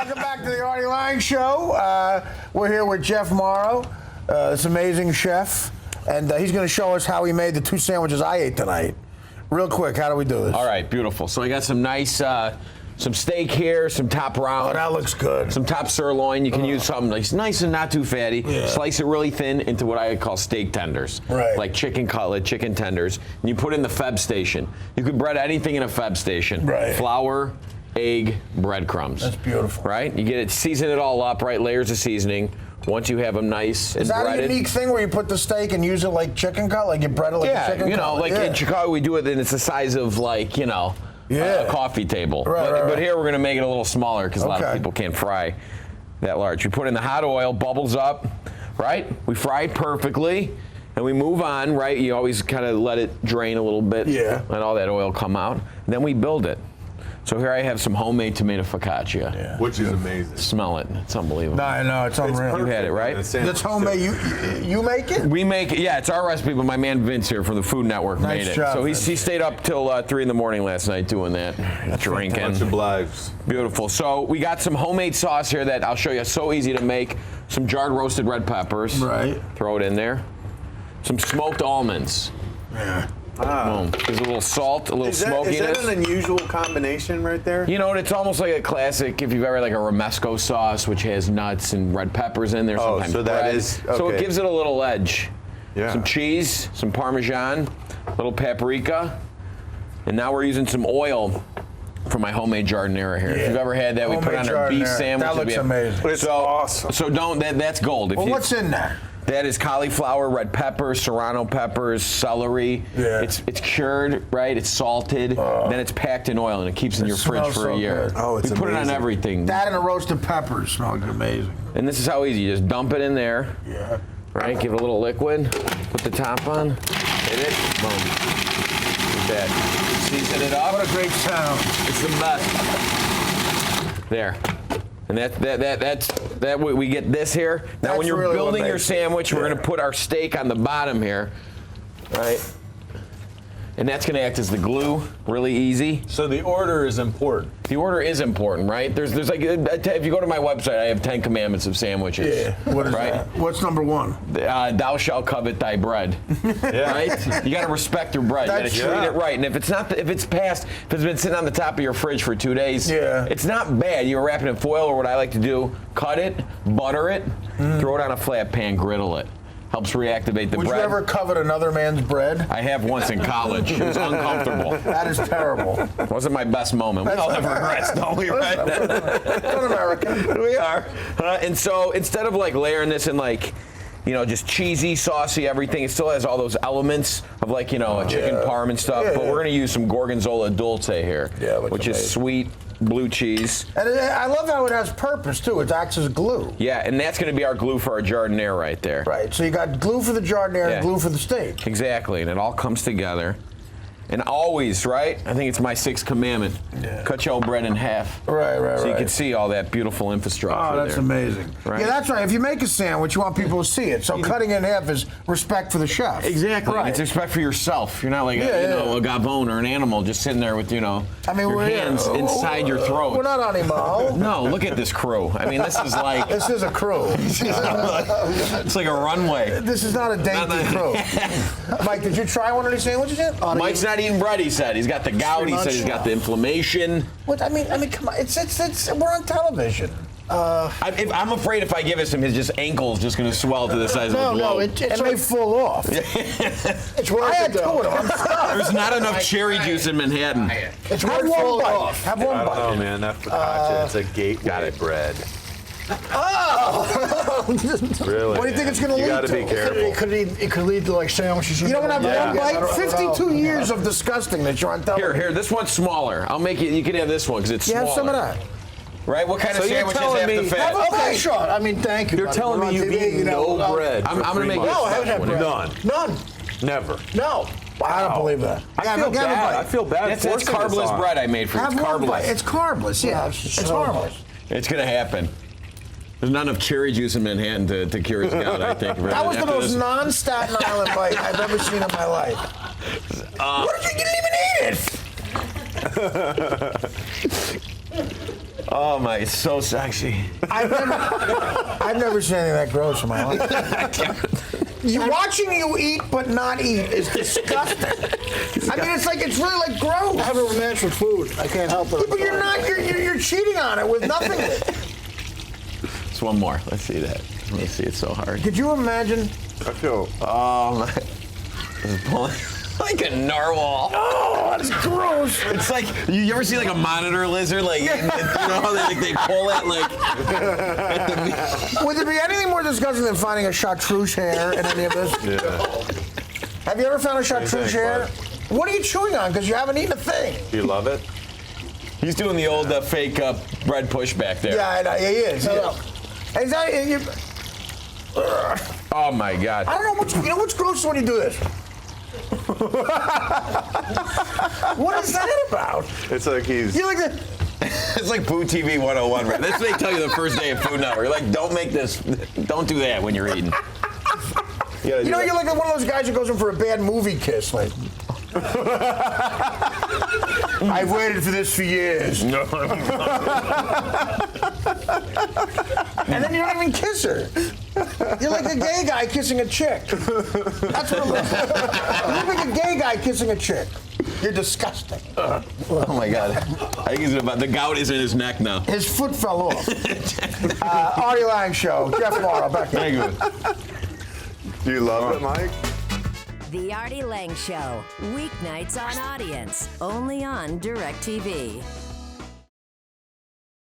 Welcome back to the Artie Lange Show. We're here with Chef Mauro, this amazing chef, and he's going to show us how he made the 2 sandwiches I ate tonight. Real quick, how do we do this? All right, beautiful. So I got some nice, some steak here, some top round. Oh, that looks good. Some top sirloin. You can use something nice and not too fatty. Yeah. Slice it really thin into what I call steak tenders. Right. Like chicken cutlet, chicken tenders. And you put in the Feb station. You could bread anything in a Feb station. Right. Flour, egg, breadcrumbs. That's beautiful. Right? You get it, season it all up, right? Layers of seasoning. Once you have them nice and Is that breaded. a unique thing where you put the steak and use it like chicken cut? Like you bread it like a chicken you know, cutlet? like in Chicago we do it and it's the size of like, you know, a coffee table. Right, but here we're going to make it a little smaller because a lot of people can't fry that large. We put in the hot oil, bubbles up, right? We fry it perfectly and we move on, right? You always kind of let it drain a little bit. Yeah. Let all that oil come out. And then we build it. So here I have some homemade tomato focaccia. Yeah. Which is amazing. Smell it. It's unbelievable. No, I know, it's unreal. You had it, right? That's homemade. You make it? We make it, yeah, it's our recipe, but my man Vince here from the Food Network Nice made it. job, So he Vince. stayed up till 3 in the morning last night doing that, drinking. Much obliged. Beautiful. So we got some homemade sauce here that I'll show you. So easy to make. Some jarred roasted red peppers. Right. Throw it in there. Some smoked almonds. Yeah. Boom. There's a little salt, a little smokiness. Is that an unusual combination right there? You know what? It's almost like a classic. If you've ever had like a romesco sauce, which has nuts and red peppers in there. Oh, sometimes so that bread. is- So it okay. gives it a little edge. Yeah. Some cheese, some Parmesan, a little paprika, and now we're using some oil from my homemade jardinera here. Yeah. If you've ever had that, we put it on our beef Jardinera. sandwich. That looks amazing. It's awesome. So don't. That's gold. If Well, you, what's in there? that is cauliflower, red peppers, serrano peppers, celery. Yeah. It's cured, right? It's salted. Then it's packed in oil and it keeps in your fridge smells for a so year. good. Oh, it's we put it on amazing. everything. That and the roasted peppers smell amazing. And this is how easy. You just dump it in there, Yeah. right? Give it a little liquid. Put the top on. Hit it. Boom. Like that. Season it up. What a great sound. It's the best. There. And that's we get this here. Now That's when you're really what building your makes it. sandwich, we're Yeah. going to put our steak on the bottom here, right? And that's going to act as the glue, really easy. So the order is important. The order is important, right? There's like, if you go to my website, I have 10 commandments of sandwiches. Yeah. What is right? that? What's number one? Thou shalt covet thy bread. Right? You got to respect your bread. You got to That's treat true. it right. And if it's been sitting on the top of your fridge for 2 days, Yeah. it's not bad. You wrap it in foil, or what I like to do, cut it, butter it, throw it on a flat pan, griddle it. Helps reactivate the Would bread. you ever covet another man's bread? I have once in college. It was uncomfortable. That is terrible. Wasn't my best moment. We all have regrets, don't we? Right? Good American. We are. And so instead of like layering this in like, you know, just cheesy, saucy, everything, it still has all those elements of like, you know, a chicken parm and stuff. Yeah, but yeah. we're going to use some Gorgonzola Dulce here, Yeah, looks which is amazing. sweet blue cheese. And I love how it has purpose too. It acts as glue. Yeah, and that's going to be our glue for our jardinere right there. Right. So you got glue for the jardinere Yeah. and glue for the steak. Exactly, and it all comes together. And always, right? I think it's my 6th commandment. Yeah. Cut your bread in half. Right. So you can see all that beautiful infrastructure Oh, that's there. amazing. Right. Yeah, that's right. If you make a sandwich, you want people to see it. So cutting it in half is respect for the chef. Exactly. Right. It's respect for yourself. You're not like a gavone or an animal just sitting there with, you know, your hands inside your throat. We're not animal. No, look at this crew. I mean, this is like This is a crew. it's like a runway. This is not a dainty crew. Mike, did you try one of these sandwiches yet? Mike's not eating bread, he said. He's got the gout, he said he's got the inflammation. What? I mean, come on. It's. We're on television. I'm afraid if I give it to him, his ankle's just going to swell to the size of a globe. It may fall off. It's worth I had 2 of them. I'm stuffed. There's not enough cherry juice in Manhattan. It's worth one bite. Have one I don't know, bite. man. That focaccia, it's a gateway bread. Oh! Really? What do you think it's going to You lead got to to? be careful. It could lead to like sandwiches. You don't have Yeah. one bite? I don't 52 years of disgustingness. You're on television. Here, this one's smaller. I'll make it. You can have this one because it's You smaller. have some of that. Right? What kind of So you're sandwiches telling have me- the fat? Okay, sure. I mean, thank you. You're buddy. telling We're me on you've TV, eaten no bread I'm for gonna 3 make months? No, I haven't had bread. None. None. Never. No. I don't believe that. I feel bad. I feel bad. That's forcing this carbless on. bread I made for you. Have It's one bite. carbless. It's carbless, yeah. It's harmless. It's going to happen. There's not enough cherry juice in Manhattan to cure his gout, I think. That was the After most this- non-Staten Island bite I've ever seen in my life. What did you didn't even eat it? Oh my, it's so sexy. I've never seen anything that gross in my life. Watching you eat but not eat is disgusting. I mean, it's really like gross. I have a romance with food. I can't help it. But you're not. You're cheating on it with nothing. Just one more. Let's see that. Let me see it so hard. Could you imagine? I feel. Oh my. This is pulling like a narwhal. Oh, that's gross. It's like you ever see like a monitor lizard, like you know how they pull it like. Would there be anything more disgusting than finding a chartreuse hair in any of this? Yeah. Have you ever found a chartreuse think, hair? bud? What are you chewing on? Because you haven't eaten a thing. Do you love it? He's doing the old fake bread push back there. Yeah, I know. Yeah, he is. Is that? Oh my God. I don't know what's gross when you do this. What is that about? It's like he's. You like the. It's like Food TV 101, right? That's what they tell you the first day of Food Network. You're like, don't make this, don't do that when you're eating. You know, you're like one of those guys who goes in for a bad movie kiss, like. I've waited for this for years. No. And then you don't even kiss her. You're like a gay guy kissing a chick. That's what it looks like. You look like a gay guy kissing a chick. You're disgusting. Oh my God. I think he's about, the gout is in his neck now. His foot fell off. Artie Lange Show. Jeff Mauro, back here. Thank you. Do you love it, Mike? The Artie Lange Show, weeknights on Audience, only on DirecTV.